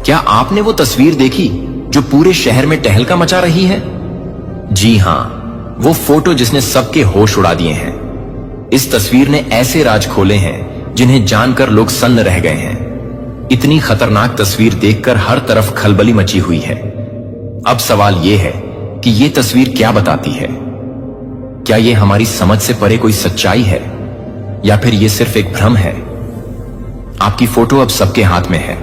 क्या आपने वो तस्वीर देखी जो पूरे शहर में टहलका मचा रही है? जी हां, वो फोटो जिसने सबके होश उड़ा दिए हैं। इस तस्वीर ने ऐसे राज खोले हैं जिन्हें जानकर लोग सन्न रह गए हैं। इतनी खतरनाक तस्वीर देखकर हर तरफ खलबली मची हुई है। अब सवाल यह है कि ये तस्वीर क्या बताती है? क्या ये हमारी समझ से परे कोई सच्चाई है या फिर ये सिर्फ एक भ्रम है? आपकी फोटो अब सबके हाथ में है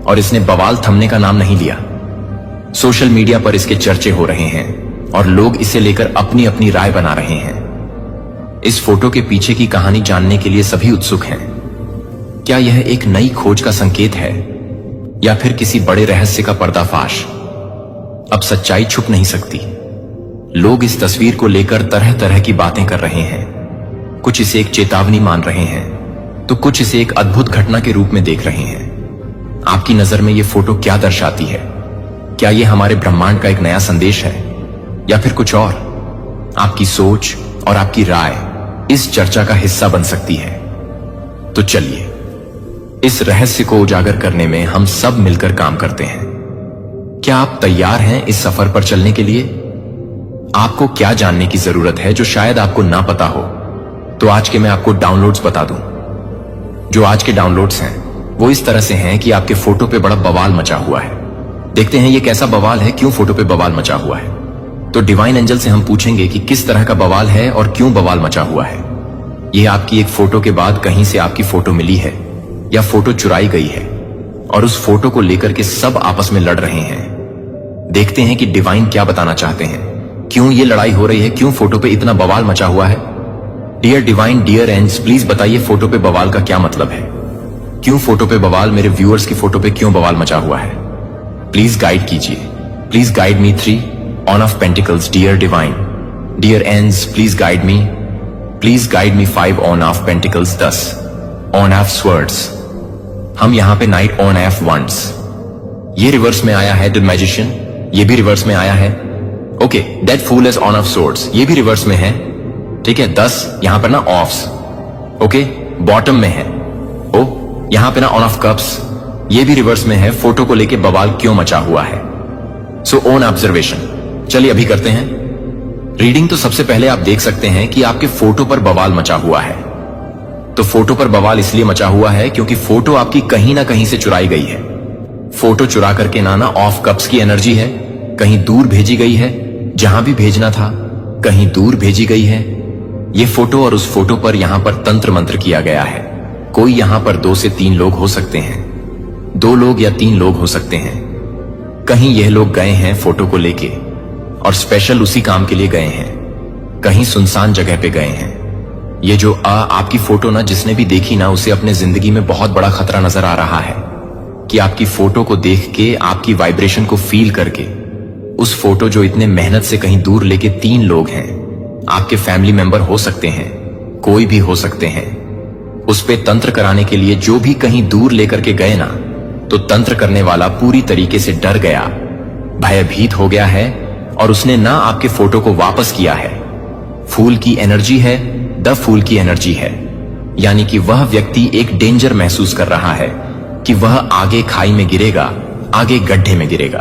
और इसने बवाल थमने का नाम नहीं लिया। सोशल मीडिया पर इसके चर्चे हो रहे हैं और लोग इसे लेकर अपनी अपनी राय बना रहे हैं। इस फोटो के पीछे की कहानी जानने के लिए सभी उत्सुक हैं। क्या यह एक नई खोज का संकेत है या फिर किसी बड़े रहस्य का पर्दाफाश? अब सच्चाई छुप नहीं सकती। लोग इस तस्वीर को लेकर तरह तरह की बातें कर रहे हैं। कुछ इसे एक चेतावनी मान रहे हैं तो कुछ इसे एक अद्भुत घटना के रूप में देख रहे हैं। आपकी नजर में यह फोटो क्या दर्शाती है? क्या यह हमारे ब्रह्मांड का एक नया संदेश है या फिर कुछ और? आपकी सोच और आपकी राय इस चर्चा का हिस्सा बन सकती है। तो चलिए इस रहस्य को उजागर करने में हम सब मिलकर काम करते हैं। क्या आप तैयार हैं इस सफर पर चलने के लिए? आपको क्या जानने की जरूरत है जो शायद आपको ना पता हो? तो आज के मैं आपको डाउनलोड्स बता दूं। जो आज के डाउनलोड्स हैं वो इस तरह से हैं कि आपके फोटो पे बड़ा बवाल मचा हुआ है। देखते हैं ये कैसा बवाल है, क्यों फोटो पे बवाल मचा हुआ है। तो डिवाइन एंजल से हम पूछेंगे कि किस तरह का बवाल है और क्यों बवाल मचा हुआ है। यह आपकी एक फोटो के बाद कहीं से आपकी फोटो मिली है या फोटो चुराई गई है और उस फोटो को लेकर के सब आपस में लड़ रहे हैं। देखते हैं कि डिवाइन क्या बताना चाहते हैं। क्यों ये लड़ाई हो रही है? क्यों फोटो पे इतना बवाल मचा हुआ है? Dear divine, dear angels, please बताइए फोटो पे बवाल का क्या मतलब है। क्यों फोटो पे बवाल? मेरे व्यूअर्स की फोटो पे क्यों बवाल मचा हुआ है? प्लीज गाइड कीजिए। Please guide me 3 on of pentacles, dear divine. Dear angels, please guide me. Please guide me 5 on of pentacles, 10 on of swords. हम यहां पे नाइट ऑन ऑफ वंड्स। ये रिवर्स में आया है द मैजिशियन, ये भी रिवर्स में आया है। Okay, dead fool is on of swords, ये भी रिवर्स में है। ठीक है, 10 यहां पर ना ऑफ्स। ओके, बॉटम में है। ओ यहां पे ना ऑन ऑफ कप्स, ये भी रिवर्स में है। फोटो को लेके बवाल क्यों मचा हुआ है? सो ओन ऑब्जर्वेशन। चलिए अभी करते हैं रीडिंग। तो सबसे पहले आप देख सकते हैं कि आपके फोटो पर बवाल मचा हुआ है। तो फोटो पर बवाल इसलिए मचा हुआ है क्योंकि फोटो आपकी कहीं ना कहीं से चुराई गई है। फोटो चुरा करके ना ऑफ कप्स की एनर्जी है, कहीं दूर भेजी गई है। जहां भी भेजना था कहीं दूर भेजी गई है। ये फोटो और उस फोटो पर यहां पर तंत्र मंत्र किया गया है। कोई यहां पर 2 से 3 लोग हो सकते हैं, 2 लोग या 3 लोग हो सकते हैं। कहीं यह लोग गए हैं फोटो को लेके और स्पेशल उसी काम के लिए गए हैं। कहीं सुनसान जगह पे गए हैं। ये जो आपकी फोटो ना जिसने भी देखी ना उसे अपने जिंदगी में बहुत बड़ा खतरा नजर आ रहा है कि आपकी फोटो को देख के, आपकी वाइब्रेशन को फील करके, उस फोटो जो इतने मेहनत से कहीं दूर लेके 3 लोग हैं, आपके फैमिली मेंबर हो सकते हैं, कोई भी हो सकते हैं, उस पे तंत्र कराने के लिए जो भी कहीं दूर लेकर के गए ना, तो तंत्र करने वाला पूरी तरीके से डर गया, भयभीत हो गया है और उसने ना आपके फोटो को वापस किया है। फूल की एनर्जी है, द फूल की एनर्जी है, यानी कि वह व्यक्ति एक डेंजर महसूस कर रहा है कि वह आगे खाई में गिरेगा, आगे गड्ढे में गिरेगा।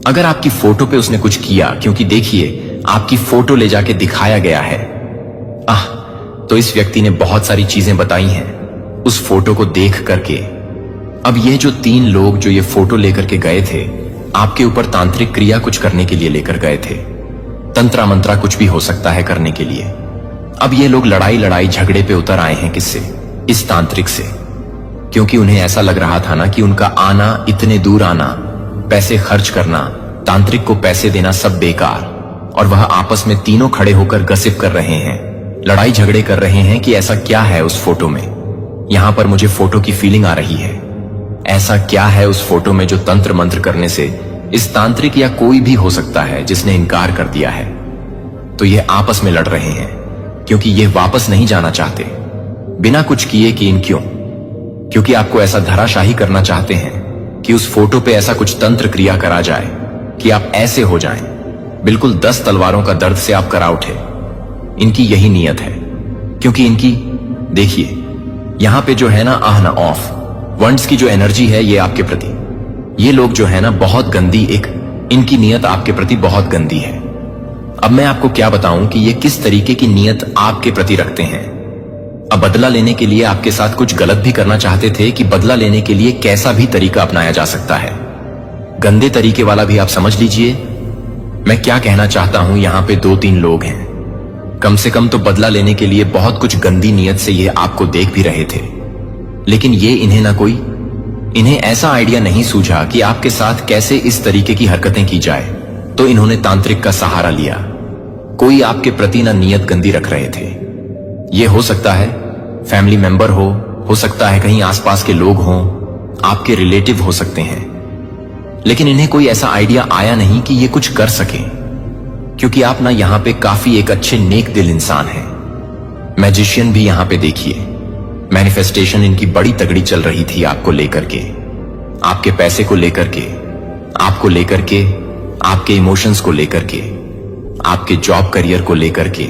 अगर आपकी फोटो पे उसने कुछ किया, क्योंकि देखिए आपकी फोटो ले जाके दिखाया गया है, तो इस व्यक्ति ने बहुत सारी चीजें बताई हैं उस फोटो को देख करके। अब ये जो 3 लोग जो ये फोटो लेकर के गए थे, आपके ऊपर तांत्रिक क्रिया कुछ करने के लिए लेकर गए थे। तंत्रा मंत्रा कुछ भी हो सकता है करने के लिए। अब ये लोग लड़ाई झगड़े पे उतर आए हैं। किससे? इस तांत्रिक से। क्योंकि उन्हें ऐसा लग रहा था ना कि उनका आना, इतने दूर आना, पैसे खर्च करना, तांत्रिक को पैसे देना सब बेकार। और वह आपस में तीनों खड़े होकर गसिप कर रहे हैं, लड़ाई झगड़े कर रहे हैं कि ऐसा क्या है उस फोटो में। यहां पर मुझे फोटो की फीलिंग आ रही है। ऐसा क्या है उस फोटो में जो तंत्र मंत्र करने से इस तांत्रिक या कोई भी हो सकता है जिसने इनकार कर दिया है। तो ये आपस में लड़ रहे हैं क्योंकि ये वापस नहीं जाना चाहते बिना कुछ किए कि इन क्यों? क्योंकि आपको ऐसा धराशाही करना चाहते हैं कि उस फोटो पे ऐसा कुछ तंत्र क्रिया करा जाए कि आप ऐसे हो जाएं, बिल्कुल 10 तलवारों का दर्द से आप करा उठे। इनकी यही नीयत है। क्योंकि इनकी देखिए यहां पे जो है ना ऑफ वंड्स की जो एनर्जी है ये आपके प्रति, ये लोग जो है ना बहुत गंदी, इनकी नीयत आपके प्रति बहुत गंदी है। अब मैं आपको क्या बताऊं कि ये किस तरीके की नीयत आपके प्रति रखते हैं। अब बदला लेने के लिए आपके साथ कुछ गलत भी करना चाहते थे कि बदला लेने के लिए कैसा भी तरीका अपनाया जा सकता है। गंदे तरीके वाला भी आप समझ लीजिए। मैं क्या कहना चाहता हूं, यहां पे 2-3 लोग हैं, कम से कम तो बदला लेने के लिए बहुत कुछ गंदी नीयत से ये आपको देख भी रहे थे, लेकिन ये इन्हें ऐसा आइडिया नहीं सूझा कि आपके साथ कैसे इस तरीके की हरकतें की जाए, तो इन्होंने तांत्रिक का सहारा लिया। कोई आपके प्रति ना नीयत गंदी रख रहे थे। ये हो सकता है फैमिली मेंबर हो सकता है कहीं आसपास के लोग हों, आपके रिलेटिव हो सकते हैं, लेकिन इन्हें कोई ऐसा आइडिया आया नहीं कि ये कुछ कर सकें, क्योंकि आप ना यहां पे काफी एक अच्छे नेक दिल इंसान हैं। मैजिशियन भी यहां पे देखिए, मैनिफेस्टेशन इनकी बड़ी तगड़ी चल रही थी आपको लेकर के, आपके पैसे को लेकर के, आपको लेकर के, आपके इमोशंस को लेकर के, आपके जॉब करियर को लेकर के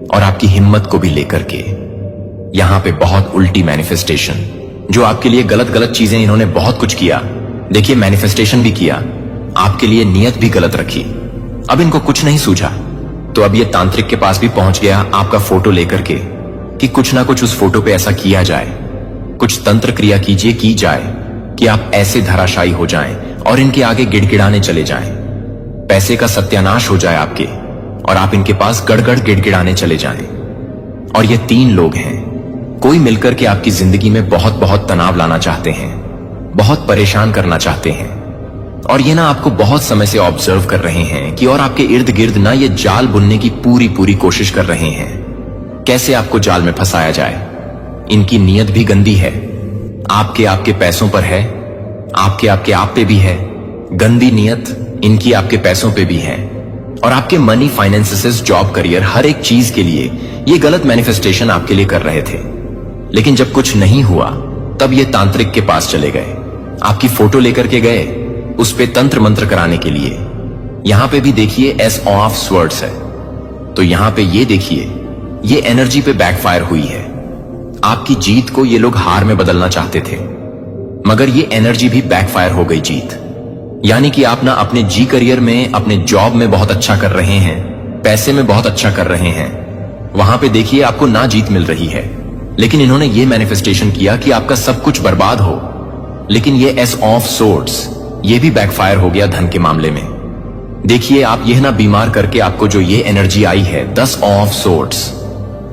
और आपकी हिम्मत को भी लेकर के। यहां पे बहुत उल्टी मैनिफेस्टेशन, जो आपके लिए गलत गलत चीजें इन्होंने बहुत कुछ किया। देखिए मैनिफेस्टेशन भी किया, आपके लिए नियत भी गलत रखी। अब इनको कुछ नहीं सूझा, तो अब ये तांत्रिक के पास भी पहुंच गया आपका फोटो लेकर के कि कुछ ना कुछ उस फोटो पे ऐसा किया जाए, कुछ तंत्र क्रिया की जाए कि आप ऐसे धराशायी हो जाएं और इनके आगे गिड़गिड़ाने चले जाएं, पैसे का सत्यानाश हो जाए आपके और आप इनके पास गड़गड़ गिड़गिड़ाने चले जाएं। और ये 3 लोग हैं, कोई मिलकर के आपकी जिंदगी में बहुत बहुत तनाव लाना चाहते हैं, बहुत परेशान करना चाहते हैं, और ये ना आपको बहुत समय से ऑब्जर्व कर रहे हैं कि और आपके इर्द गिर्द ना ये जाल बुनने की पूरी कोशिश कर रहे हैं, कैसे आपको जाल में फंसाया जाए। इनकी नीयत भी गंदी है, आपके पैसों पर है, आपके आप पे भी है। गंदी नीयत इनकी आपके पैसों पे भी है और आपके मनी, फाइनेंसेस, जॉब, करियर, हर एक चीज के लिए ये गलत मैनिफेस्टेशन आपके लिए कर रहे थे। लेकिन जब कुछ नहीं हुआ तब ये तांत्रिक के पास चले गए, आपकी फोटो लेकर के गए उस पे तंत्र मंत्र कराने के लिए। यहां पे भी देखिए एस ऑफ स्वर्ड्स है, तो यहां पे ये देखिए ये एनर्जी पे बैकफायर हुई है। आपकी जीत को ये लोग हार में बदलना चाहते थे, मगर ये एनर्जी भी बैकफायर हो गई जीत। यानी कि आप ना अपने जी करियर में, अपने जॉब में बहुत अच्छा कर रहे हैं, पैसे में बहुत अच्छा कर रहे हैं, वहां पे देखिए आपको ना जीत मिल रही है, लेकिन इन्होंने ये मैनिफेस्टेशन किया कि आपका सब कुछ बर्बाद हो। लेकिन ये एस ऑफ सोर्ड्स ये भी बैकफायर हो गया धन के मामले में। देखिए आप यह ना बीमार करके आपको जो ये एनर्जी आई है 10 ऑफ सोर्ड्स,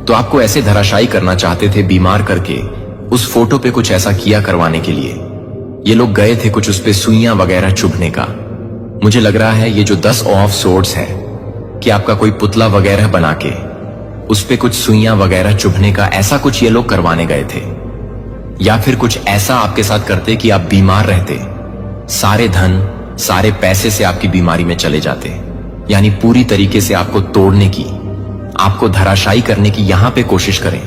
तो आपको ऐसे धराशायी करना चाहते थे बीमार करके, उस फोटो पे कुछ ऐसा किया करवाने के लिए ये लोग गए थे, कुछ उस पे सुइयां वगैरह चुभने का। मुझे लग रहा है ये जो 10 ऑफ सोर्ड्स है कि आपका कोई पुतला वगैरह बना के उस पे कुछ सुइयां वगैरह चुभने का ऐसा कुछ ये लोग करवाने गए थे, या फिर कुछ ऐसा आपके साथ करते कि आप बीमार रहते, सारे धन सारे पैसे से आपकी बीमारी में चले जाते, यानी पूरी तरीके से आपको तोड़ने की, आपको धराशायी करने की यहां पे कोशिश करें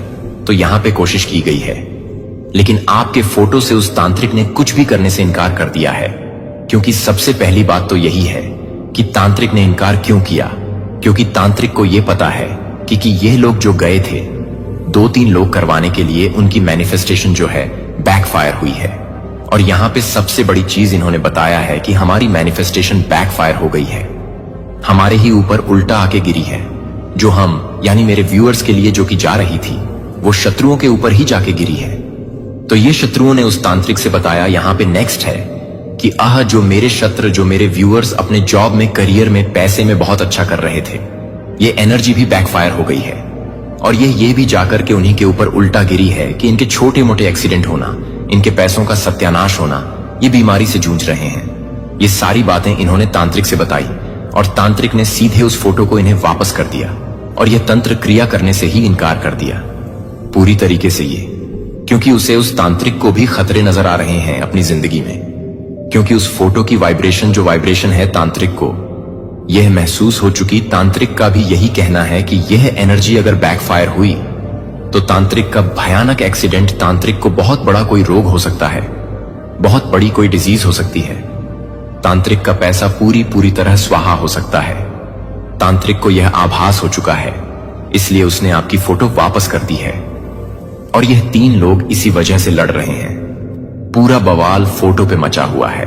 तो यहां पे कोशिश की गई है। लेकिन आपके फोटो से उस तांत्रिक ने कुछ भी करने से इनकार कर दिया है, क्योंकि सबसे पहली बात तो यही है कि तांत्रिक ने इनकार क्यों किया, क्योंकि तांत्रिक को यह पता है कि ये लोग जो गए थे 2-3 लोग करवाने के लिए, उनकी मैनिफेस्टेशन जो है बैकफायर हुई है। और यहां पे सबसे बड़ी चीज इन्होंने बताया है कि हमारी मैनिफेस्टेशन बैकफायर हो गई है, हमारे ही ऊपर उल्टा आके गिरी है। जो हम यानी मेरे व्यूअर्स के लिए जो कि जा रही थी वो शत्रुओं के ऊपर ही जाके गिरी है। तो ये शत्रुओं ने उस तांत्रिक से बताया, यहां पे नेक्स्ट है कि जो मेरे शत्रु, जो मेरे व्यूअर्स अपने जॉब में, करियर में, पैसे में बहुत अच्छा कर रहे थे, ये एनर्जी भी बैकफायर हो गई है। और ये भी जाकर के उन्हीं के ऊपर उल्टा गिरी है कि इनके छोटे मोटे एक्सीडेंट होना, इनके पैसों का सत्यानाश होना, ये बीमारी से जूझ रहे हैं। ये सारी बातें इन्होंने तांत्रिक से बताई और तांत्रिक ने सीधे उस फोटो को इन्हें वापस कर दिया और यह तंत्र क्रिया करने से ही इनकार कर दिया पूरी तरीके से ये, क्योंकि उसे, उस तांत्रिक को भी खतरे नजर आ रहे हैं अपनी जिंदगी में, क्योंकि उस फोटो की वाइब्रेशन, जो वाइब्रेशन है तांत्रिक को यह महसूस हो चुकी। तांत्रिक का भी यही कहना है कि यह एनर्जी अगर बैकफायर हुई तो तांत्रिक का भयानक एक्सीडेंट, तांत्रिक को बहुत बड़ा कोई रोग हो सकता है, बहुत बड़ी कोई डिजीज हो सकती है, तांत्रिक का पैसा पूरी तरह स्वाहा हो सकता है। तांत्रिक को यह आभास हो चुका है, इसलिए उसने आपकी फोटो वापस कर दी है। और यह 3 लोग इसी वजह से लड़ रहे हैं। पूरा बवाल फोटो पे मचा हुआ है।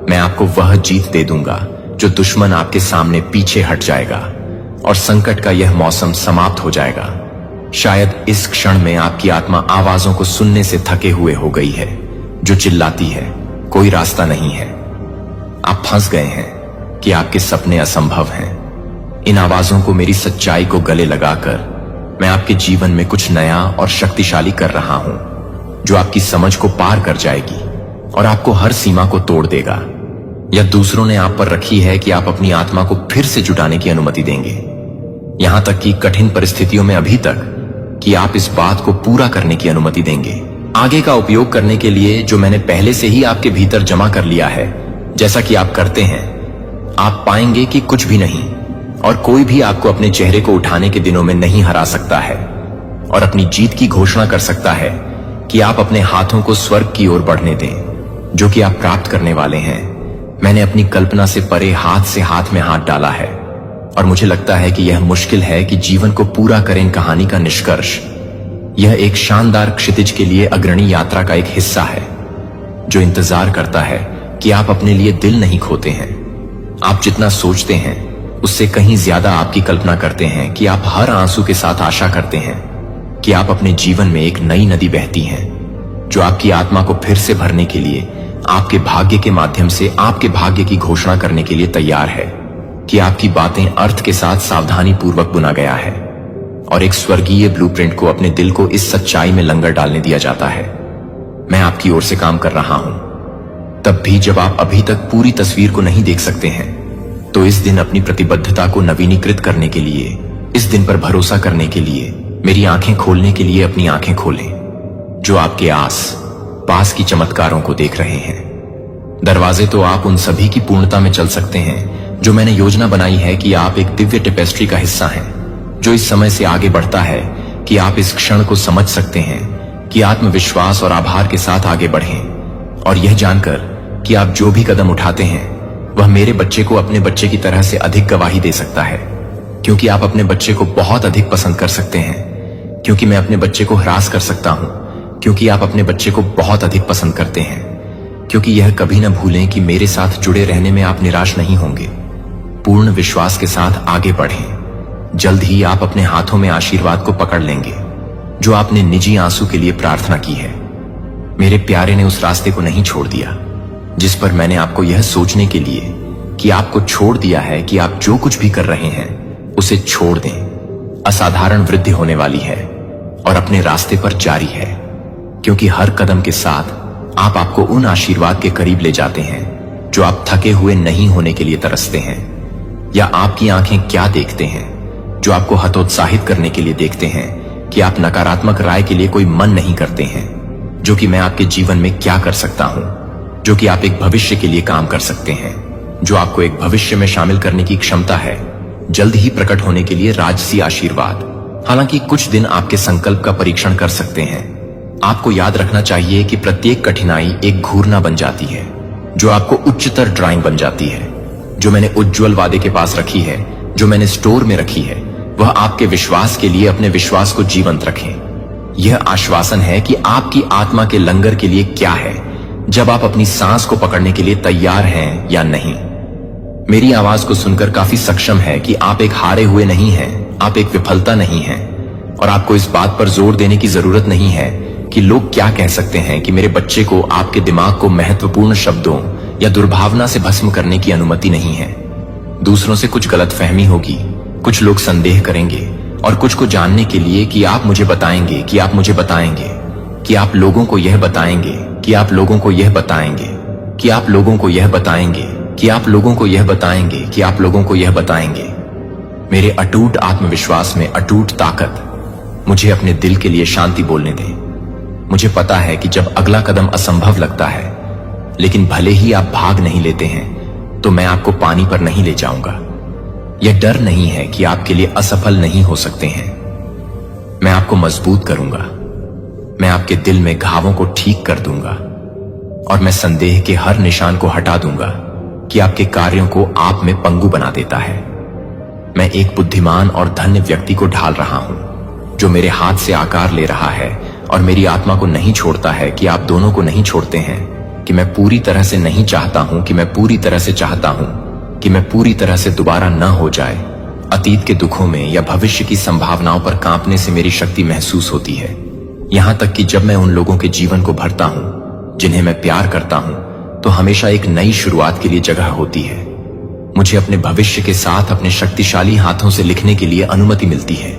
मैं आपको वह जीत दे दूंगा जो दुश्मन आपके सामने पीछे हट जाएगा और संकट का यह मौसम समाप्त हो जाएगा। शायद इस क्षण में आपकी आत्मा आवाजों को सुनने से थके हुए हो गई है, जो चिल्लाती है कोई रास्ता नहीं है। आप फंस गए हैं कि आपके सपने असंभव हैं। इन आवाजों को, मेरी सच्चाई को गले लगाकर मैं आपके जीवन में कुछ नया और शक्तिशाली कर रहा हूं, जो आपकी समझ को पार कर जाएगी और आपको हर सीमा को तोड़ देगा। या दूसरों ने आप पर रखी है कि आप अपनी आत्मा को फिर से जुटाने की अनुमति देंगे, यहां तक कि कठिन परिस्थितियों में अभी तक कि आप इस बात को पूरा करने की अनुमति देंगे, आगे का उपयोग करने के लिए जो मैंने पहले से ही आपके भीतर जमा कर लिया है। जैसा कि आप करते हैं, आप पाएंगे कि कुछ भी नहीं और कोई भी आपको अपने चेहरे को उठाने के दिनों में नहीं हरा सकता है और अपनी जीत की घोषणा कर सकता है कि आप अपने हाथों को स्वर्ग की ओर बढ़ने दें, जो कि आप प्राप्त करने वाले हैं। मैंने अपनी कल्पना से परे हाथ से हाथ में हाथ डाला है और मुझे लगता है कि यह मुश्किल है कि जीवन को पूरा करें। कहानी का निष्कर्ष यह एक शानदार क्षितिज के लिए अग्रणी यात्रा का एक हिस्सा है, जो इंतजार करता है कि आप अपने लिए दिल नहीं खोते हैं। आप जितना सोचते हैं उससे कहीं ज्यादा आपकी कल्पना करते हैं कि आप हर आंसू के साथ आशा करते हैं कि आप अपने जीवन में एक नई नदी बहती हैं, जो आपकी आत्मा को फिर से भरने के लिए आपके भाग्य के माध्यम से आपके भाग्य की घोषणा करने के लिए तैयार है कि आपकी बातें अर्थ के साथ सावधानी पूर्वक बुना गया है और एक स्वर्गीय ब्लूप्रिंट को अपने दिल को इस सच्चाई में लंगर डालने दिया जाता है। मैं आपकी ओर से काम कर रहा हूं, तब भी जब आप अभी तक पूरी तस्वीर को नहीं देख सकते हैं, तो इस दिन अपनी प्रतिबद्धता को नवीनीकृत करने के लिए, इस दिन पर भरोसा करने के लिए, मेरी आंखें खोलने के लिए अपनी आंखें खोलें, जो आपके आस पास की चमत्कारों को देख रहे हैं। दरवाजे तो आप उन सभी की पूर्णता में चल सकते हैं जो मैंने योजना बनाई है कि आप एक दिव्य टेपेस्ट्री का हिस्सा हैं, जो इस समय से आगे बढ़ता है कि आप इस क्षण को समझ सकते हैं कि आत्मविश्वास और आभार के साथ आगे बढ़ें और यह जानकर कि आप जो भी कदम उठाते हैं वह मेरे बच्चे को अपने बच्चे की तरह से अधिक गवाही दे सकता है, क्योंकि आप अपने बच्चे को बहुत अधिक पसंद कर सकते हैं, क्योंकि मैं अपने बच्चे को हरास कर सकता हूं, क्योंकि आप अपने बच्चे को बहुत अधिक पसंद करते हैं, क्योंकि यह कभी न भूलें कि मेरे साथ जुड़े रहने में आप निराश नहीं होंगे। पूर्ण विश्वास के साथ आगे बढ़ें। जल्द ही आप अपने हाथों में आशीर्वाद को पकड़ लेंगे, जो आपने निजी आंसू के लिए प्रार्थना की है। मेरे प्यारे ने उस रास्ते को नहीं छोड़ दिया जिस पर मैंने आपको यह सोचने के लिए कि आपको छोड़ दिया है कि आप जो कुछ भी कर रहे हैं उसे छोड़ दें। असाधारण वृद्धि होने वाली है और अपने रास्ते पर जारी है, क्योंकि हर कदम के साथ आप आपको उन आशीर्वाद के करीब ले जाते हैं जो आप थके हुए नहीं होने के लिए तरसते हैं। या आपकी आंखें क्या देखते हैं जो आपको हतोत्साहित करने के लिए देखते हैं कि आप नकारात्मक राय के लिए कोई मन नहीं करते हैं, जो कि मैं आपके जीवन में क्या कर सकता हूं, जो कि आप एक भविष्य के लिए काम कर सकते हैं, जो आपको एक भविष्य में शामिल करने की क्षमता है, जल्द ही प्रकट होने के लिए राजसी आशीर्वाद। हालांकि कुछ दिन आपके संकल्प का परीक्षण कर सकते हैं। आपको याद रखना चाहिए कि प्रत्येक कठिनाई एक घूरना बन जाती है, जो आपको उच्चतर ड्राइंग बन जाती है। जो मैंने उज्जवल वादे के पास रखी है, जो मैंने स्टोर में रखी है, वह आपके विश्वास के लिए अपने विश्वास को जीवंत रखें। यह आश्वासन है कि आपकी आत्मा के लंगर के लिए क्या है, जब आप अपनी सांस को पकड़ने के लिए तैयार हैं या नहीं। मेरी आवाज को सुनकर काफी सक्षम है कि आप एक हारे हुए नहीं हैं, आप एक विफलता नहीं हैं, और आपको इस बात पर जोर देने की जरूरत नहीं है कि लोग क्या कह सकते हैं कि मेरे बच्चे को आपके दिमाग को महत्वपूर्ण शब्दों या दुर्भावना से भस्म करने की अनुमति नहीं है। दूसरों से कुछ गलतफहमी होगी, कुछ लोग संदेह करेंगे और कुछ को जानने के लिए कि आप मुझे बताएंगे कि आप मुझे बताएंगे कि आप लोगों को यह बताएंगे कि आप लोगों को यह बताएंगे कि आप लोगों को यह बताएंगे कि आप लोगों को यह बताएंगे कि आप लोगों को यह बताएंगे। मेरे अटूट आत्मविश्वास में अटूट ताकत, मुझे अपने दिल के लिए शांति बोलने दें। मुझे पता है कि जब अगला कदम असंभव लगता है, लेकिन भले ही आप भाग नहीं लेते हैं, तो मैं आपको पानी पर नहीं ले जाऊंगा। यह डर नहीं है कि आपके लिए असफल नहीं हो सकते हैं। मैं आपको मजबूत करूंगा, मैं आपके दिल में घावों को ठीक कर दूंगा और मैं संदेह के हर निशान को हटा दूंगा कि आपके कार्यों को आप में पंगु बना देता है। मैं एक बुद्धिमान और धन्य व्यक्ति को ढाल रहा हूं, जो मेरे हाथ से आकार ले रहा है और मेरी आत्मा को नहीं छोड़ता है कि आप दोनों को नहीं छोड़ते हैं कि मैं पूरी तरह से नहीं चाहता हूं, कि मैं पूरी तरह से चाहता हूं कि मैं पूरी तरह से दोबारा न हो जाए। अतीत के दुखों में या भविष्य की संभावनाओं पर कांपने से मेरी शक्ति महसूस होती है। यहां तक कि जब मैं उन लोगों के जीवन को भरता हूं जिन्हें मैं प्यार करता हूं, तो हमेशा एक नई शुरुआत के लिए जगह होती है। मुझे अपने भविष्य के साथ अपने शक्तिशाली हाथों से लिखने के लिए अनुमति मिलती है।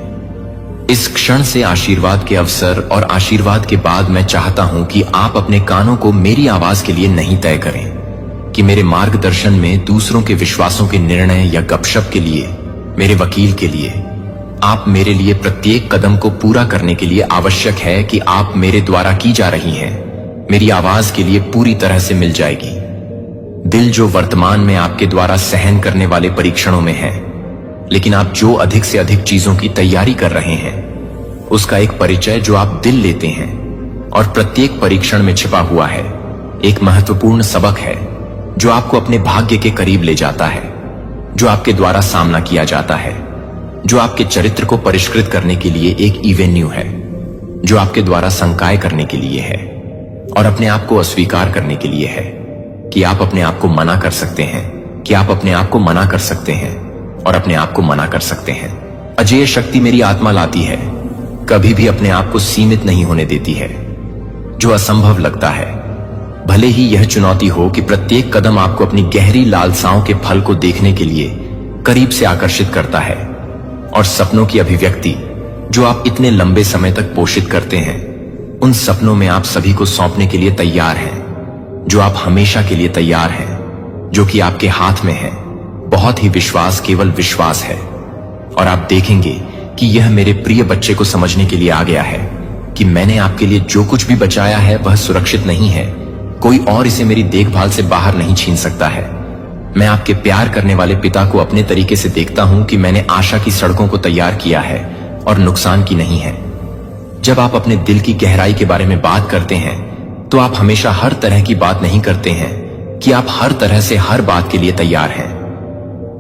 इस क्षण से आशीर्वाद के अवसर और आशीर्वाद के बाद मैं चाहता हूं कि आप अपने कानों को मेरी आवाज के लिए नहीं तय करें, कि मेरे मार्गदर्शन में दूसरों के विश्वासों के निर्णय या गपशप के लिए, मेरे वकील के लिए, आप मेरे लिए प्रत्येक कदम को पूरा करने के लिए आवश्यक है कि आप मेरे द्वारा की जा रही हैं, मेरी आवाज के लिए पूरी तरह से मिल जाएगी। दिल जो वर्तमान में आपके द्वारा सहन करने वाले परीक्षणों में है, लेकिन आप जो अधिक से अधिक चीजों की तैयारी कर रहे हैं, उसका एक परिचय जो आप दिल लेते हैं और प्रत्येक परीक्षण में छिपा हुआ है, एक महत्वपूर्ण सबक है जो आपको अपने भाग्य के करीब ले जाता है, जो आपके द्वारा सामना किया जाता है, जो आपके चरित्र को परिष्कृत करने के लिए एक इवेन्यू है, जो आपके द्वारा संकाय करने के लिए है और अपने आप को अस्वीकार करने के लिए है, कि आप अपने आप को मना कर सकते हैं, कि आप अपने आप को मना कर सकते हैं और अपने आप को मना कर सकते हैं। अजेय शक्ति मेरी आत्मा लाती है, कभी भी अपने आप को सीमित नहीं होने देती है। जो असंभव लगता है, भले ही यह चुनौती हो कि प्रत्येक कदम आपको अपनी गहरी लालसाओं के फल को देखने के लिए करीब से आकर्षित करता है, और सपनों की अभिव्यक्ति जो आप इतने लंबे समय तक पोषित करते हैं, उन सपनों में आप सभी को सौंपने के लिए तैयार हैं, जो आप हमेशा के लिए तैयार हैं, जो कि आपके हाथ में है। बहुत ही विश्वास, केवल विश्वास है, और आप देखेंगे कि यह मेरे प्रिय बच्चे को समझने के लिए आ गया है कि मैंने आपके लिए जो कुछ भी बचाया है वह सुरक्षित नहीं है, कोई और इसे मेरी देखभाल से बाहर नहीं छीन सकता है। मैं आपके प्यार करने वाले पिता को अपने तरीके से देखता हूं कि मैंने आशा की सड़कों को तैयार किया है और नुकसान की नहीं है। जब आप अपने दिल की गहराई के बारे में बात करते हैं, तो आप हमेशा हर तरह की बात नहीं करते हैं कि आप हर तरह से हर बात के लिए तैयार हैं।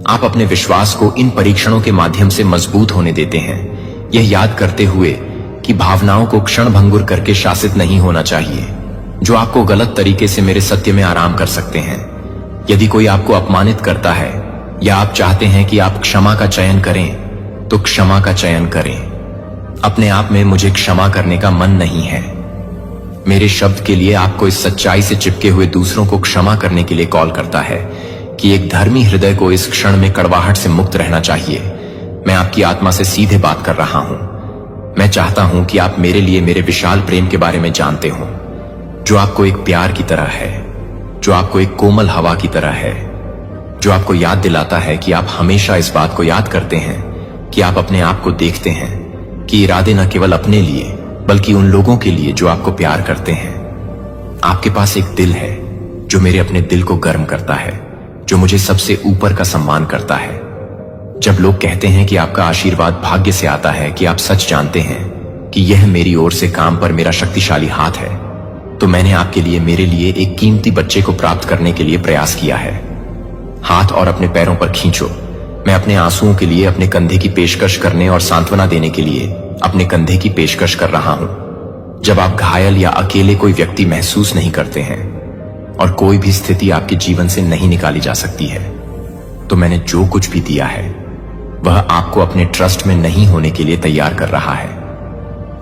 आप अपने विश्वास को इन परीक्षणों के माध्यम से मजबूत होने देते हैं, यह याद करते हुए कि भावनाओं को क्षणभंगुर करके शासित नहीं होना चाहिए, जो आपको गलत तरीके से मेरे सत्य में आराम कर सकते हैं। यदि कोई आपको अपमानित करता है या आप चाहते हैं कि आप क्षमा का चयन करें, तो क्षमा का चयन करें। अपने आप में मुझे क्षमा करने का मन नहीं है। मेरे शब्द के लिए आपको इस सच्चाई से चिपके हुए दूसरों को क्षमा करने के लिए कॉल करता है कि एक धर्मी हृदय को इस क्षण में कड़वाहट से मुक्त रहना चाहिए। मैं आपकी आत्मा से सीधे बात कर रहा हूं। मैं चाहता हूं कि आप मेरे लिए मेरे विशाल प्रेम के बारे में जानते हो, जो आपको एक प्यार की तरह है, जो आपको एक कोमल हवा की तरह है, जो आपको याद दिलाता है कि आप हमेशा इस बात को याद करते हैं कि आप अपने आप को देखते हैं, कि इरादे न केवल अपने लिए बल्कि उन लोगों के लिए जो आपको प्यार करते हैं। आपके पास एक दिल है जो मेरे अपने दिल को गर्म करता है, जो मुझे सबसे ऊपर का सम्मान करता है। जब लोग कहते हैं कि आपका आशीर्वाद भाग्य से आता है, कि आप सच जानते हैं कि यह मेरी ओर से काम पर मेरा शक्तिशाली हाथ है, तो मैंने आपके लिए, मेरे लिए एक कीमती बच्चे को प्राप्त करने के लिए प्रयास किया है। हाथ और अपने पैरों पर खींचो। मैं अपने आंसुओं के लिए अपने कंधे की पेशकश करने और सांत्वना देने के लिए अपने कंधे की पेशकश कर रहा हूं। जब आप घायल या अकेले कोई व्यक्ति महसूस नहीं करते हैं और कोई भी स्थिति आपके जीवन से नहीं निकाली जा सकती है, तो मैंने जो कुछ भी दिया है वह आपको अपने ट्रस्ट में नहीं होने के लिए तैयार कर रहा है।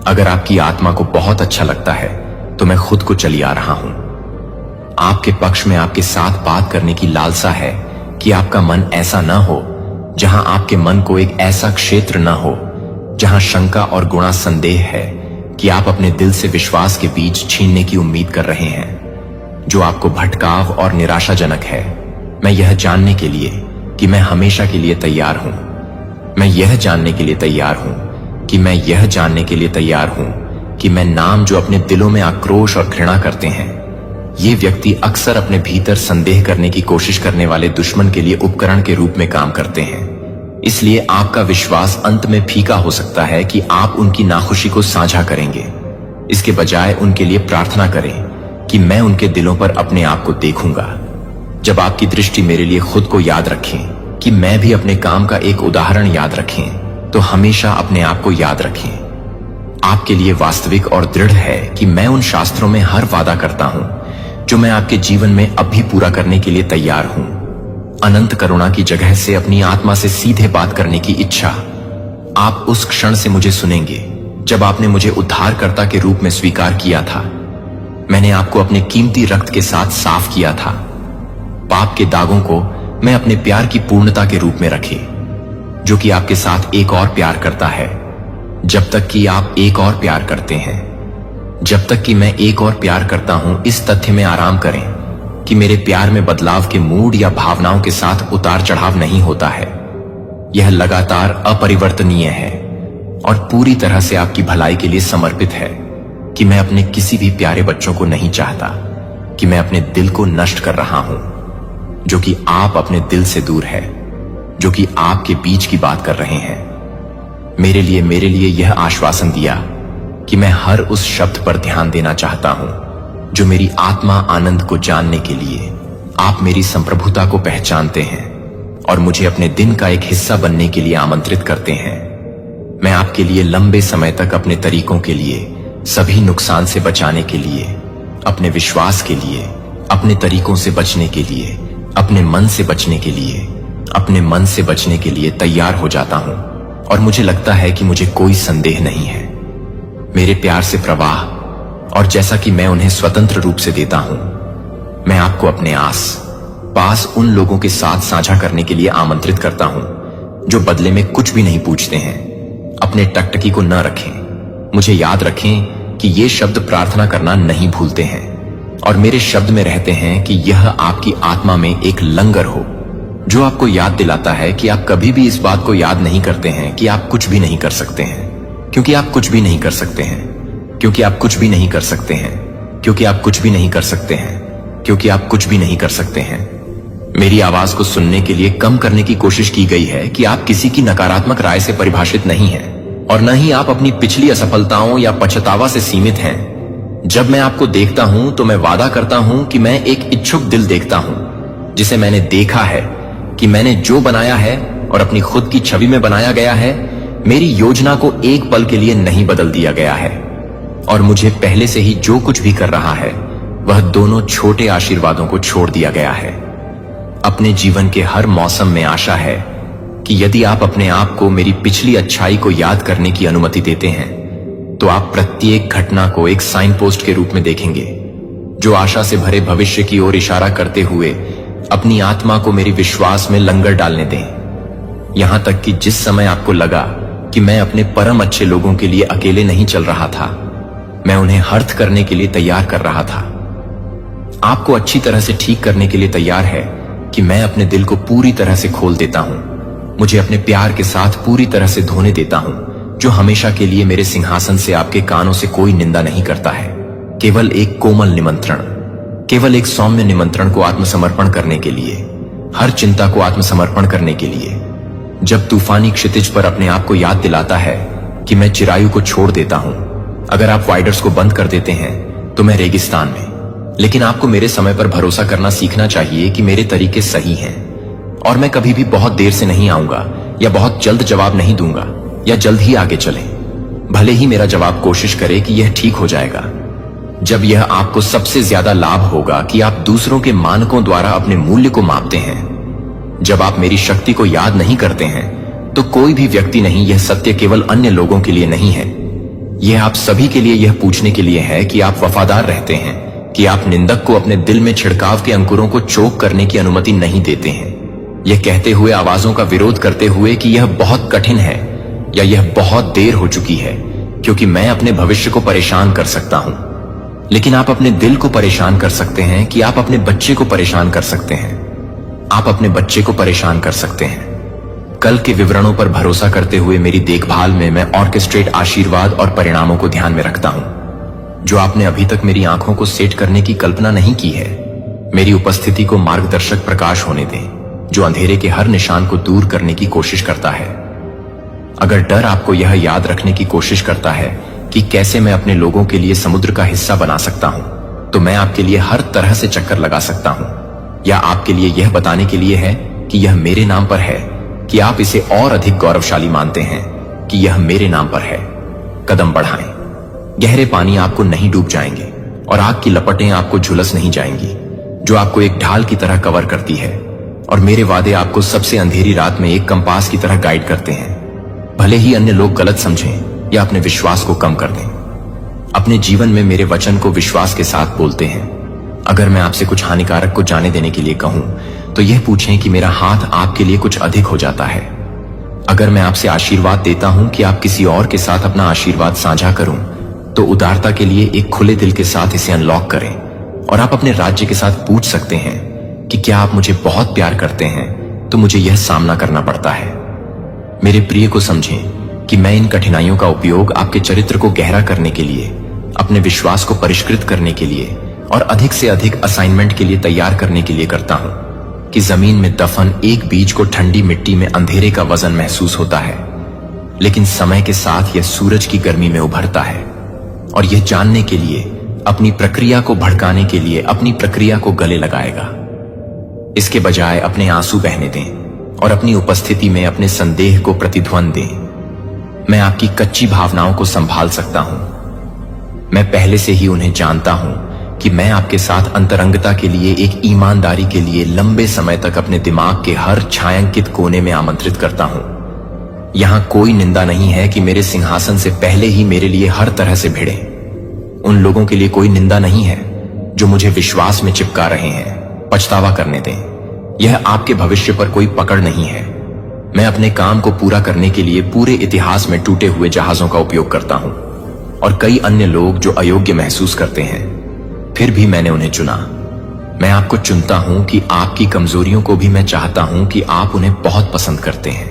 अगर आपकी आत्मा को बहुत अच्छा लगता है तो मैं खुद को चली आ रहा हूं। आपके पक्ष में आपके साथ बात करने की लालसा है कि आपका मन ऐसा न हो जहां आपके मन को एक ऐसा क्षेत्र न हो जहां शंका और गुणा संदेह है कि आप अपने दिल से विश्वास के बीच छीनने की उम्मीद कर रहे हैं, जो आपको भटकाव और निराशाजनक है। मैं यह जानने के लिए कि मैं हमेशा के लिए तैयार हूं। मैं यह जानने के लिए तैयार हूं कि मैं यह जानने के लिए तैयार हूं कि मैं नाम जो अपने दिलों में आक्रोश और घृणा करते हैं, ये व्यक्ति अक्सर अपने भीतर संदेह करने की कोशिश करने वाले दुश्मन के लिए उपकरण के रूप में काम करते हैं। इसलिए आपका विश्वास अंत में फीका हो सकता है कि आप उनकी नाखुशी को साझा करेंगे। इसके बजाय उनके लिए प्रार्थना करें कि मैं उनके दिलों पर अपने आप को देखूंगा। जब आपकी दृष्टि मेरे लिए खुद को याद रखें कि मैं भी अपने काम का एक उदाहरण याद रखें, तो हमेशा अपने आप को याद रखें। आपके लिए वास्तविक और दृढ़ है कि मैं उन शास्त्रों में हर वादा करता हूं जो मैं आपके जीवन में अब भी पूरा करने के लिए तैयार हूं। अनंत करुणा की जगह से अपनी आत्मा से सीधे बात करने की इच्छा। आप उस क्षण से मुझे सुनेंगे जब आपने मुझे उद्धारकर्ता के रूप में स्वीकार किया था। मैंने आपको अपने कीमती रक्त के साथ साफ किया था। पाप के दागों को मैं अपने प्यार की पूर्णता के रूप में रखे, जो कि आपके साथ एक और प्यार करता है, जब तक कि आप एक और प्यार करते हैं। जब तक कि मैं एक और प्यार करता हूं, इस तथ्य में आराम करें कि मेरे प्यार में बदलाव के मूड या भावनाओं के साथ उतार चढ़ाव नहीं होता है। यह लगातार अपरिवर्तनीय है और पूरी तरह से आपकी भलाई के लिए समर्पित है कि मैं अपने किसी भी प्यारे बच्चों को नहीं चाहता कि मैं अपने दिल को नष्ट कर रहा हूं, जो कि आप अपने दिल से दूर है, जो कि आपके बीच की बात कर रहे हैं। मेरे लिए यह आश्वासन दिया कि मैं हर उस शब्द पर ध्यान देना चाहता हूं जो मेरी आत्मा आनंद को जानने के लिए आप मेरी संप्रभुता को पहचानते हैं और मुझे अपने दिन का एक हिस्सा बनने के लिए आमंत्रित करते हैं। मैं आपके लिए लंबे समय तक अपने तरीकों के लिए, सभी नुकसान से बचाने के लिए, अपने विश्वास के लिए, अपने तरीकों से बचने के लिए, अपने मन से बचने के लिए, अपने मन से बचने के लिए तैयार हो जाता हूं। और मुझे लगता है कि मुझे कोई संदेह नहीं है। मेरे प्यार से प्रवाह, और जैसा कि मैं उन्हें स्वतंत्र रूप से देता हूं, मैं आपको अपने पास उन लोगों के साथ साझा करने के लिए आमंत्रित करता हूं जो बदले में कुछ भी नहीं पूछते हैं। अपने टकटकी को न रखें। मुझे याद रखें कि ये शब्द प्रार्थना करना नहीं भूलते हैं और मेरे शब्द में रहते हैं कि यह आपकी आत्मा में एक लंगर हो जो आपको याद दिलाता है कि आप कभी भी इस बात को याद नहीं करते हैं कि आप कुछ भी नहीं कर सकते हैं, क्योंकि आप कुछ भी नहीं कर सकते हैं, क्योंकि आप कुछ भी नहीं कर सकते हैं, क्योंकि आप कुछ भी नहीं कर सकते हैं, क्योंकि आप कुछ भी नहीं कर सकते हैं। मेरी आवाज को सुनने के लिए कम करने की कोशिश की गई है कि आप किसी की नकारात्मक राय से परिभाषित नहीं हैं और न ही आप अपनी पिछली असफलताओं या पछतावा से सीमित हैं। जब मैं आपको देखता हूं तो मैं वादा करता हूं कि मैं एक इच्छुक दिल देखता हूं जिसे मैंने देखा है कि मैंने जो बनाया है और अपनी खुद की छवि में बनाया गया है, मेरी योजना को एक पल के लिए नहीं बदल दिया गया है और मुझे पहले से ही जो कुछ भी कर रहा है वह दोनों छोटे आशीर्वादों को छोड़ दिया गया है। अपने जीवन के हर मौसम में आशा है कि यदि आप अपने आप को मेरी पिछली अच्छाई को याद करने की अनुमति देते हैं तो आप प्रत्येक घटना को एक साइन पोस्ट के रूप में देखेंगे जो आशा से भरे भविष्य की ओर इशारा करते हुए अपनी आत्मा को मेरी विश्वास में लंगर डालने दें। यहां तक कि जिस समय आपको लगा कि मैं अपने परम अच्छे लोगों के लिए अकेले नहीं चल रहा था, मैं उन्हें हर्थ करने के लिए तैयार कर रहा था। आपको अच्छी तरह से ठीक करने के लिए तैयार है कि मैं अपने दिल को पूरी तरह से खोल देता हूं, मुझे अपने प्यार के साथ पूरी तरह से धोने देता हूं, जो हमेशा के लिए मेरे सिंहासन से आपके कानों से कोई निंदा नहीं करता है। केवल एक कोमल निमंत्रण, केवल एक सौम्य निमंत्रण को आत्मसमर्पण करने के लिए, हर चिंता को आत्मसमर्पण करने के लिए। जब तूफानी क्षितिज पर अपने आप को याद दिलाता है कि मैं चिरायु को छोड़ देता हूं। अगर आप वाइडर्स को बंद कर देते हैं तो मैं रेगिस्तान में, लेकिन आपको मेरे समय पर भरोसा करना सीखना चाहिए कि मेरे तरीके सही हैं और मैं कभी भी बहुत देर से नहीं आऊंगा या बहुत जल्द जवाब नहीं दूंगा या जल्द ही आगे चलें, भले ही मेरा जवाब कोशिश करे कि यह ठीक हो जाएगा। जब यह आपको सबसे ज्यादा लाभ होगा कि आप दूसरों के मानकों द्वारा अपने मूल्य को मापते हैं। जब आप मेरी शक्ति को याद नहीं करते हैं तो कोई भी व्यक्ति नहीं, यह सत्य केवल अन्य लोगों के लिए नहीं है, यह आप सभी के लिए यह पूछने के लिए है कि आप वफादार रहते हैं, कि आप निंदक को अपने दिल में छिड़काव के अंकुरों को चोक करने की अनुमति नहीं देते हैं, यह कहते हुए आवाजों का विरोध करते हुए कि यह बहुत कठिन है या यह बहुत देर हो चुकी है, क्योंकि मैं अपने भविष्य को परेशान कर सकता हूं। लेकिन आप अपने दिल को परेशान कर सकते हैं कि आप अपने बच्चे को परेशान कर सकते हैं। आप अपने बच्चे को परेशान कर सकते हैं। कल के विवरणों पर भरोसा करते हुए मेरी देखभाल में मैं ऑर्केस्ट्रेट आशीर्वाद और परिणामों को ध्यान में रखता हूं, जो आपने अभी तक मेरी आंखों को सेट करने की कल्पना नहीं की है। मेरी उपस्थिति को मार्गदर्शक प्रकाश होने दें, जो अंधेरे के हर निशान को दूर करने की कोशिश करता है। अगर डर आपको यह याद रखने की कोशिश करता है कि कैसे मैं अपने लोगों के लिए समुद्र का हिस्सा बना सकता हूं, तो मैं आपके लिए हर तरह से चक्कर लगा सकता हूं, या आपके लिए यह बताने के लिए है कि यह मेरे नाम पर है, कि आप इसे और अधिक गौरवशाली मानते हैं कि यह मेरे नाम पर है। कदम बढ़ाएं। गहरे पानी आपको नहीं डूब जाएंगे, और आग की लपटें आपको झुलस नहीं जाएंगी, जो आपको एक ढाल की तरह कवर करती है। और मेरे वादे आपको सबसे अंधेरी रात में एक कंपास की तरह गाइड करते हैं, भले ही अन्य लोग गलत समझें या अपने विश्वास को कम कर दें। अपने जीवन में मेरे वचन को विश्वास के साथ बोलते हैं। अगर मैं आपसे कुछ हानिकारक को जाने देने के लिए कहूं तो यह पूछें कि मेरा हाथ आपके लिए कुछ अधिक हो जाता है। अगर मैं आपसे आशीर्वाद देता हूं कि आप किसी और के साथ अपना आशीर्वाद साझा करूं तो उदारता के लिए एक खुले दिल के साथ इसे अनलॉक करें। और आप अपने राज्य के साथ पूछ सकते हैं कि क्या आप मुझे बहुत प्यार करते हैं तो मुझे यह सामना करना पड़ता है। मेरे प्रिय को समझें कि मैं इन कठिनाइयों का उपयोग आपके चरित्र को गहरा करने के लिए, अपने विश्वास को परिष्कृत करने के लिए और अधिक से अधिक असाइनमेंट के लिए तैयार करने के लिए करता हूं कि जमीन में दफन एक बीज को ठंडी मिट्टी में अंधेरे का वजन महसूस होता है, लेकिन समय के साथ यह सूरज की गर्मी में उभरता है। और यह जानने के लिए, अपनी प्रक्रिया को भड़काने के लिए अपनी प्रक्रिया को गले लगाएगा। इसके बजाय अपने आंसू बहने दें और अपनी उपस्थिति में अपने संदेह को प्रतिध्वनि दें। मैं आपकी कच्ची भावनाओं को संभाल सकता हूं। मैं पहले से ही उन्हें जानता हूं कि मैं आपके साथ अंतरंगता के लिए, एक ईमानदारी के लिए लंबे समय तक अपने दिमाग के हर छायांकित कोने में आमंत्रित करता हूं। यहां कोई निंदा नहीं है कि मेरे सिंहासन से पहले ही मेरे लिए हर तरह से भिड़े। उन लोगों के लिए कोई निंदा नहीं है जो मुझे विश्वास में चिपका रहे हैं। पछतावा करने दें। यह आपके भविष्य पर कोई पकड़ नहीं है। मैं अपने काम को पूरा करने के लिए पूरे इतिहास में टूटे हुए जहाजों का उपयोग करता हूं और कई अन्य लोग जो अयोग्य महसूस करते हैं, फिर भी मैंने उन्हें चुना। मैं आपको चुनता हूं कि आपकी कमजोरियों को भी मैं चाहता हूं कि आप उन्हें बहुत पसंद करते हैं,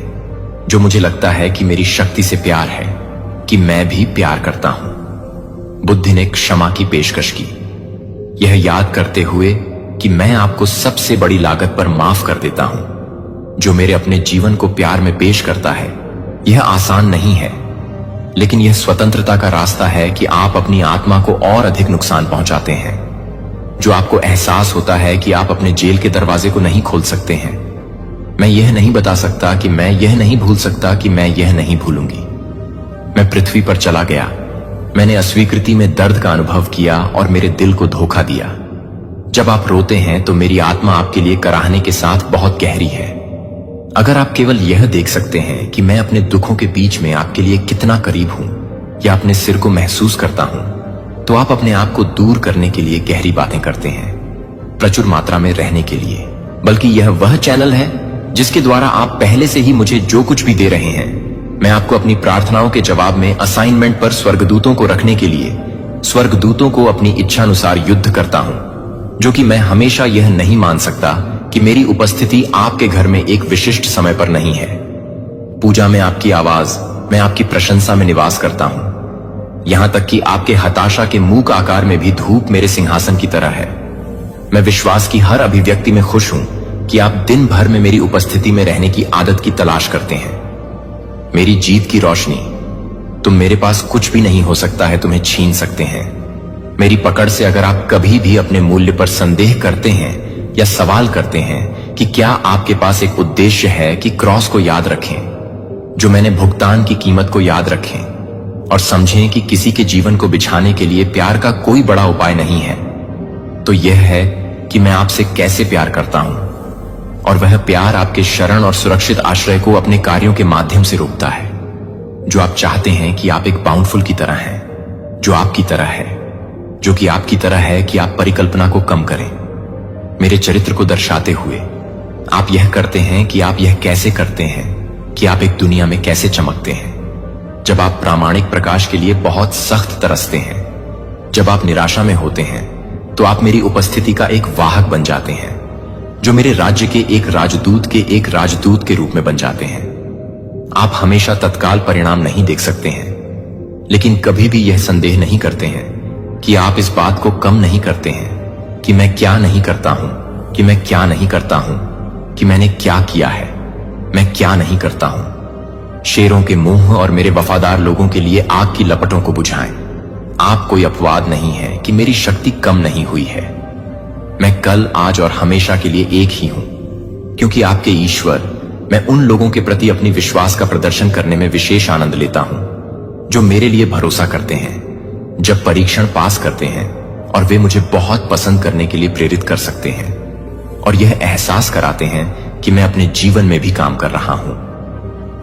जो मुझे लगता है कि मेरी शक्ति से प्यार है कि मैं भी प्यार करता हूं। बुद्ध ने क्षमा की पेशकश की, यह याद करते हुए कि मैं आपको सबसे बड़ी लागत पर माफ कर देता हूं। जो मेरे अपने जीवन को प्यार में पेश करता है, यह आसान नहीं है, लेकिन यह स्वतंत्रता का रास्ता है कि आप अपनी आत्मा को और अधिक नुकसान पहुंचाते हैं। जो आपको एहसास होता है कि आप अपने जेल के दरवाजे को नहीं खोल सकते हैं। मैं यह नहीं बता सकता कि मैं यह नहीं भूल सकता कि मैं यह नहीं भूलूंगी। मैं पृथ्वी पर चला गया। मैंने अस्वीकृति में दर्द का अनुभव किया और मेरे दिल को धोखा दिया। जब आप रोते हैं तो मेरी आत्मा आपके लिए कराहने के साथ बहुत गहरी है। अगर आप केवल यह देख सकते हैं कि मैं अपने दुखों के बीच में आपके लिए कितना करीब हूं या अपने सिर को महसूस करता हूं, तो आप अपने आप को दूर करने के लिए गहरी बातें करते हैं, प्रचुर मात्रा में रहने के लिए। बल्कि यह वह चैनल है जिसके द्वारा आप पहले से ही मुझे जो कुछ भी दे रहे हैं, मैं आपको अपनी प्रार्थनाओं के जवाब में असाइनमेंट पर स्वर्गदूतों को रखने के लिए स्वर्गदूतों को अपनी इच्छानुसार युद्ध करता हूं, जो कि मैं हमेशा यह नहीं मान सकता कि मेरी उपस्थिति आपके घर में एक विशिष्ट समय पर नहीं है। पूजा में आपकी आवाज, मैं आपकी प्रशंसा में निवास करता हूं। यहां तक कि आपके हताशा के मूक आकार में भी धूप मेरे सिंहासन की तरह है। मैं विश्वास की हर अभिव्यक्ति में खुश हूं कि आप दिन भर में मेरी उपस्थिति में रहने की आदत की तलाश करते हैं। मेरी जीत की रोशनी, तुम मेरे पास कुछ भी नहीं हो सकता है तुम्हें छीन सकते हैं। मेरी पकड़ से अगर आप कभी भी अपने मूल्य पर संदेह करते हैं या सवाल करते हैं कि क्या आपके पास एक उद्देश्य है, कि क्रॉस को याद रखें, जो मैंने भुगतान की कीमत को याद रखें और समझें कि किसी के जीवन को बिछाने के लिए प्यार का कोई बड़ा उपाय नहीं है, तो यह है कि मैं आपसे कैसे प्यार करता हूं। और वह प्यार आपके शरण और सुरक्षित आश्रय को अपने कार्यों के माध्यम से रोकता है। जो आप चाहते हैं कि आप एक बाउंडफुल की तरह हैं, जो आपकी तरह है, जो कि आपकी तरह है कि आप परिकल्पना को कम करें। मेरे चरित्र को दर्शाते हुए आप यह करते हैं कि आप यह कैसे करते हैं कि आप एक दुनिया में कैसे चमकते हैं। जब आप प्रामाणिक प्रकाश के लिए बहुत सख्त तरसते हैं, जब आप निराशा में होते हैं, तो आप मेरी उपस्थिति का एक वाहक बन जाते हैं, जो मेरे राज्य के एक राजदूत के रूप में बन जाते हैं। आप हमेशा तत्काल परिणाम नहीं देख सकते हैं, लेकिन कभी भी यह संदेह नहीं करते हैं कि आप इस बात को कम नहीं करते हैं कि मैं क्या नहीं करता हूं, कि मैं क्या नहीं करता हूं, कि मैंने क्या किया है, मैं क्या नहीं करता हूं। शेरों के मुंह और मेरे वफादार लोगों के लिए आग की लपटों को बुझाएं। आप कोई अपवाद नहीं है कि मेरी शक्ति कम नहीं हुई है। मैं कल, आज और हमेशा के लिए एक ही हूं, क्योंकि आपके ईश्वर, मैं उन लोगों के प्रति अपनी विश्वास का प्रदर्शन करने में विशेष आनंद लेता हूं जो मेरे लिए भरोसा करते हैं। जब परीक्षण पास करते हैं और वे मुझे बहुत पसंद करने के लिए प्रेरित कर सकते हैं और यह एहसास कराते हैं कि मैं अपने जीवन में भी काम कर रहा हूं।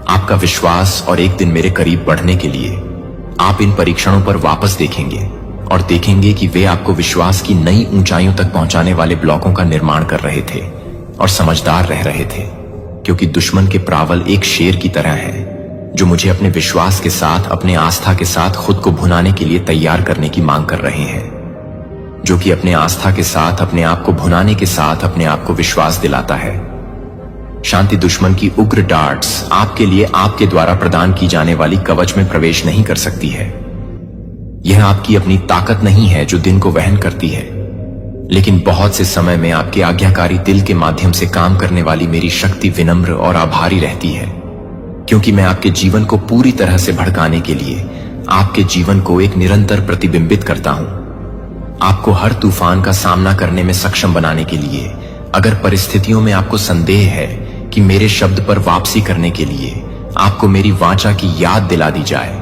आपका विश्वास और एक दिन मेरे करीब बढ़ने के लिए आप इन परीक्षणों पर वापस देखेंगे और देखेंगे कि वे आपको विश्वास की नई ऊंचाइयों तक पहुंचाने वाले ब्लॉकों का निर्माण कर रहे थे और समझदार रह रहे थे, क्योंकि दुश्मन के प्रावल एक शेर की तरह हैं जो मुझे अपने विश्वास के साथ, अपने आस्था के साथ खुद को भुनाने के लिए तैयार करने की मांग कर रहे हैं, जो कि अपने आस्था के साथ, अपने आप को भुनाने के साथ अपने आप को विश्वास दिलाता है। शांति दुश्मन की उग्र डार्ट्स आपके लिए आपके द्वारा प्रदान की जाने वाली कवच में प्रवेश नहीं कर सकती है। यह आपकी अपनी ताकत नहीं है जो दिन को वहन करती है, लेकिन बहुत से समय में आपके आज्ञाकारी दिल के माध्यम से काम करने वाली मेरी शक्ति विनम्र और आभारी रहती है, क्योंकि मैं आपके जीवन को पूरी तरह से भड़काने के लिए आपके जीवन को एक निरंतर प्रतिबिंबित करता हूं। आपको हर तूफान का सामना करने में सक्षम बनाने के लिए, अगर परिस्थितियों में आपको संदेह है कि मेरे शब्द पर वापसी करने के लिए आपको मेरी वाचा की याद दिला दी जाए,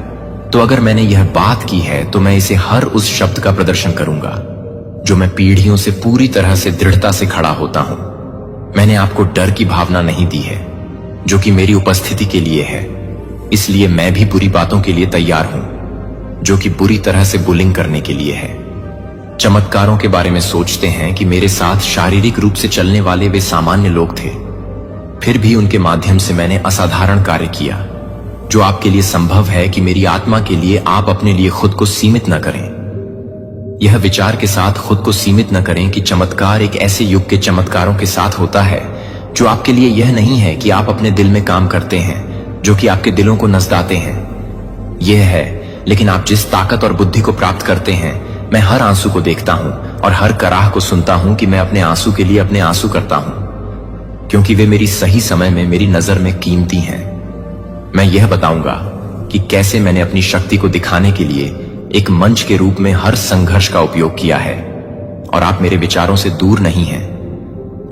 तो अगर मैंने यह बात की है तो मैं इसे हर उस शब्द का प्रदर्शन करूंगा जो मैं पीढ़ियों से पूरी तरह से दृढ़ता से खड़ा होता हूं। मैंने आपको डर की भावना नहीं दी है जो कि मेरी उपस्थिति के लिए है, इसलिए मैं भी बुरी बातों के लिए तैयार हूं जो कि बुरी तरह से बुलिंग करने के लिए है। चमत्कारों के बारे में सोचते हैं कि मेरे साथ शारीरिक रूप से चलने वाले वे सामान्य लोग थे, फिर भी उनके माध्यम से मैंने असाधारण कार्य किया जो आपके लिए संभव है कि मेरी आत्मा के लिए आप अपने लिए खुद को सीमित न करें। यह विचार के साथ खुद को सीमित न करें कि चमत्कार एक ऐसे युग के चमत्कारों के साथ होता है जो आपके लिए यह नहीं है कि आप अपने दिल में काम करते हैं जो कि आपके दिलों को नजदाते हैं। यह है, लेकिन आप जिस ताकत और बुद्धि को प्राप्त करते हैं, मैं हर आंसू को देखता हूं और हर कराह को सुनता हूं कि मैं अपने आंसू के लिए अपने आंसू करता हूं, क्योंकि वे मेरी सही समय में मेरी नजर में कीमती हैं। मैं यह बताऊंगा कि कैसे मैंने अपनी शक्ति को दिखाने के लिए एक मंच के रूप में हर संघर्ष का उपयोग किया है, और आप मेरे विचारों से दूर नहीं हैं,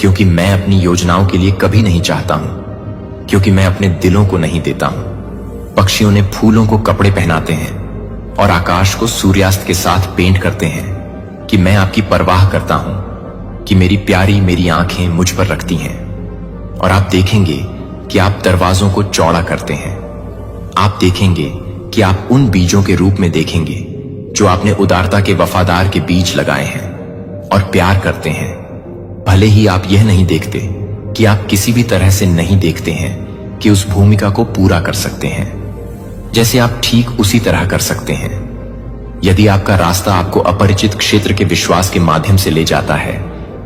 क्योंकि मैं अपनी योजनाओं के लिए कभी नहीं चाहता हूं, क्योंकि मैं अपने दिलों को नहीं देता हूं। पक्षियों ने फूलों को कपड़े पहनाते हैं और आकाश को सूर्यास्त के साथ पेंट करते हैं कि मैं आपकी परवाह करता हूं, कि मेरी प्यारी मेरी आंखें मुझ पर रखती हैं, और आप देखेंगे कि आप दरवाजों को चौड़ा करते हैं। आप देखेंगे कि आप उन बीजों के रूप में देखेंगे जो आपने उदारता के वफादार के बीज लगाए हैं और प्यार करते हैं। भले ही आप यह नहीं देखते कि आप किसी भी तरह से नहीं देखते हैं कि उस भूमिका को पूरा कर सकते हैं, जैसे आप ठीक उसी तरह कर सकते हैं। यदि आपका रास्ता आपको अपरिचित क्षेत्र के विश्वास के माध्यम से ले जाता है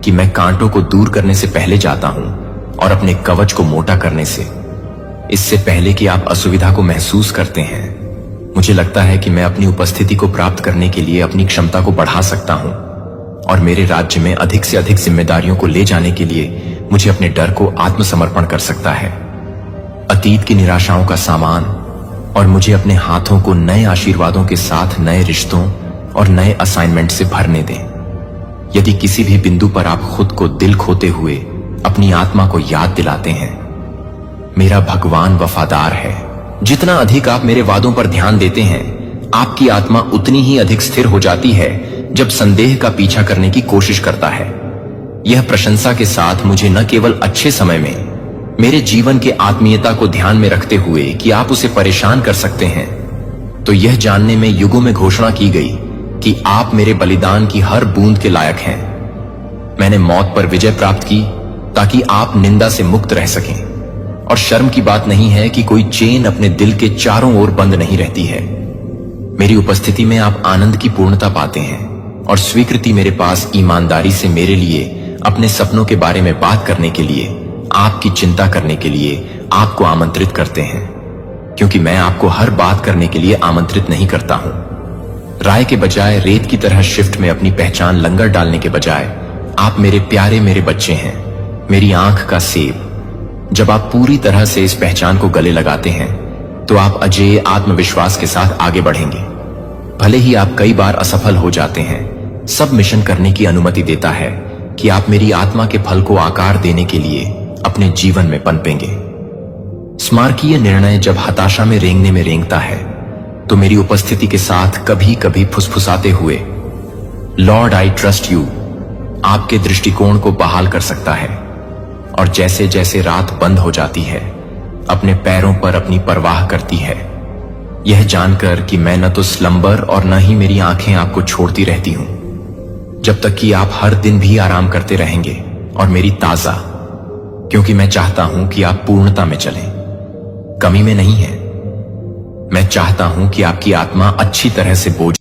कि मैं कांटों को दूर करने से पहले जाता हूं और अपने कवच को मोटा करने से, इससे पहले कि आप असुविधा को महसूस करते हैं, मुझे लगता है कि मैं अपनी उपस्थिति को प्राप्त करने के लिए अपनी क्षमता को बढ़ा सकता हूं और मेरे राज्य में अधिक से अधिक जिम्मेदारियों को ले जाने के लिए मुझे अपने डर को आत्मसमर्पण कर सकता है, अतीत की निराशाओं का सामान, और मुझे अपने हाथों को नए आशीर्वादों के साथ नए रिश्तों और नए असाइनमेंट से भरने दें। यदि किसी भी बिंदु पर आप खुद को दिल खोते हुए अपनी आत्मा को याद दिलाते हैं, मेरा भगवान वफादार है। जितना अधिक आप मेरे वादों पर ध्यान देते हैं, आपकी आत्मा उतनी ही अधिक स्थिर हो जाती है जब संदेह का पीछा करने की कोशिश करता है। यह प्रशंसा के साथ मुझे न केवल अच्छे समय में मेरे जीवन के आत्मीयता को ध्यान में रखते हुए कि आप उसे परेशान कर सकते हैं, तो यह जानने में युगों में घोषणा की गई कि आप मेरे बलिदान की हर बूंद के लायक हैं। मैंने मौत पर विजय प्राप्त की ताकि आप निंदा से मुक्त रह सकें, और शर्म की बात नहीं है कि कोई चेन अपने दिल के चारों ओर बंद नहीं रहती है। मेरी उपस्थिति में आप आनंद की पूर्णता पाते हैं, और स्वीकृति मेरे पास ईमानदारी से मेरे लिए अपने सपनों के बारे में बात करने के लिए, आपकी चिंता करने के लिए आपको आमंत्रित करते हैं, क्योंकि मैं आपको हर बात करने के लिए आमंत्रित नहीं करता हूं। राय के बजाय रेत की तरह शिफ्ट में अपनी पहचान लंगर डालने के बजाय आप मेरे प्यारे मेरे बच्चे हैं, मेरी आंख का सेब। जब आप पूरी तरह से इस पहचान को गले लगाते हैं तो आप अजेय आत्मविश्वास के साथ आगे बढ़ेंगे। भले ही आप कई बार असफल हो जाते हैं, सब मिशन करने की अनुमति देता है कि आप मेरी आत्मा के फल को आकार देने के लिए अपने जीवन में पनपेंगे। स्मारकीय निर्णय जब हताशा में रेंगने में रेंगता है तो मेरी उपस्थिति के साथ कभी कभी फुसफुसाते हुए लॉर्ड आई ट्रस्ट यू आपके दृष्टिकोण को बहाल कर सकता है, और जैसे जैसे रात बंद हो जाती है अपने पैरों पर अपनी परवाह करती है, यह जानकर कि मैं न तो स्लंबर और न ही मेरी आंखें आपको छोड़ती रहती हूं, जब तक कि आप हर दिन भी आराम करते रहेंगे और मेरी ताजा, क्योंकि मैं चाहता हूं कि आप पूर्णता में चलें, कमी में नहीं है। मैं चाहता हूं कि आपकी आत्मा अच्छी तरह से बोझ